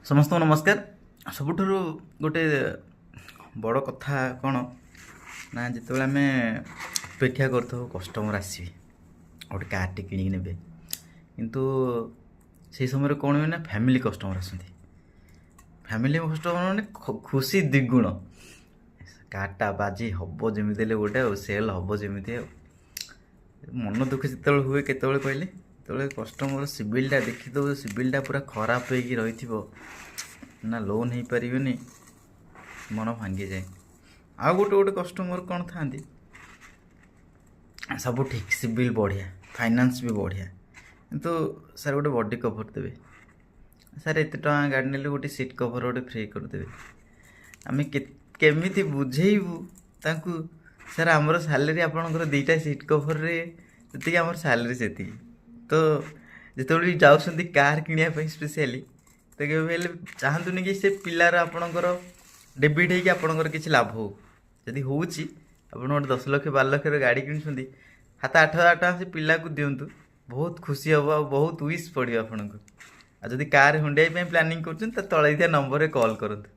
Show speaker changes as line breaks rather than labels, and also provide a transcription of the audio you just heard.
ସମସ୍ତଙ୍କୁ ନମସ୍କାର। ସବୁଠାରୁ ଗୋଟେ ବଡ଼ କଥା କ'ଣ ନା, ଯେତେବେଳେ ଆମେ ଅପେକ୍ଷା କରିଥାଉ କଷ୍ଟମର ଆସିବେ ଗୋଟେ କାର୍ଟେ କିଣିକି ନେବେ, କିନ୍ତୁ ସେଇ ସମୟରେ କ'ଣ ହୁଏ ନା ଫ୍ୟାମିଲି କଷ୍ଟମର ଆସନ୍ତି। ଫ୍ୟାମିଲି କଷ୍ଟମର ମାନେ ଖୁସି ଦ୍ୱିଗୁଣ। କାର୍ଟା ବାଜି ହେବ ଯେମିତି ହେଲେ ଗୋଟେ ଆଉ ସେଲ୍ ହେବ ଯେମିତି ଆଉ। ମନ ଦୁଃଖ ଯେତେବେଳେ ହୁଏ କେତେବେଳେ କହିଲେ, ଯେତେବେଳେ କଷ୍ଟମର ସିବିଲ୍ଟା ଦେଖିଦେବ, ସିବିଲ୍ଟା ପୁରା ଖରାପ ହେଇକି ରହିଥିବ ନା, ଲୋନ୍ ହେଇପାରିବନି, ମନ ଭାଙ୍ଗିଯାଏ। ଆଉ ଗୋଟେ କଷ୍ଟମର କ'ଣ ଥାନ୍ତି, ସବୁ ଠିକ୍, ସିବିଲ୍ ବଢ଼ିଆ, ଫାଇନାନ୍ସ ବି ବଢ଼ିଆ, କିନ୍ତୁ ସାର୍ ଗୋଟେ ବଡି କଭର୍ ଦେବେ, ସାର୍ ଏତେ ଟଙ୍କା ଗାଡ଼ି ନେଲେ ଗୋଟେ ସିଟ୍ କଭର୍ ଗୋଟେ ଫ୍ରି କରିଦେବେ। ଆମେ କେମିତି ବୁଝେଇବୁ ତାଙ୍କୁ, ସାର୍ ଆମର ସାଲେରୀ ଆପଣଙ୍କର 2ଟା ସିଟ୍ କଭର୍ରେ ଯେତିକି, ଆମର ସାଲେରୀ ସେତିକି। ତ ଯେତେବେଳେ ବି ଯାଉଛନ୍ତି କାର୍ କିଣିବା ପାଇଁ ସ୍ପେଶିଆଲି, ତ କେବେ ହେଲେ ଚାହାନ୍ତୁନି କି ସେ ପିଲାର ଆପଣଙ୍କର ଡେବିଟ୍ ହେଇକି ଆପଣଙ୍କର କିଛି ଲାଭ ହଉ। ଯଦି ହେଉଛି, ଆପଣ ଗୋଟେ 10 ଲକ୍ଷ 12 ଲକ୍ଷର ଗାଡ଼ି କିଣୁଛନ୍ତି, 7-8 ହଜାର ଟଙ୍କା ସେ ପିଲାକୁ ଦିଅନ୍ତୁ, ବହୁତ ଖୁସି ହେବ ଆଉ ବହୁତ ୱିଶ୍ ପଡ଼ିବ ଆପଣଙ୍କୁ। ଆଉ ଯଦି କାର୍ ହୁଣ୍ଡାଇ ପାଇଁ ପ୍ଲାନିଂ କରୁଛନ୍ତି, ତ ତଳେ ଥିବା ନମ୍ବରରେ କଲ୍ କରନ୍ତୁ।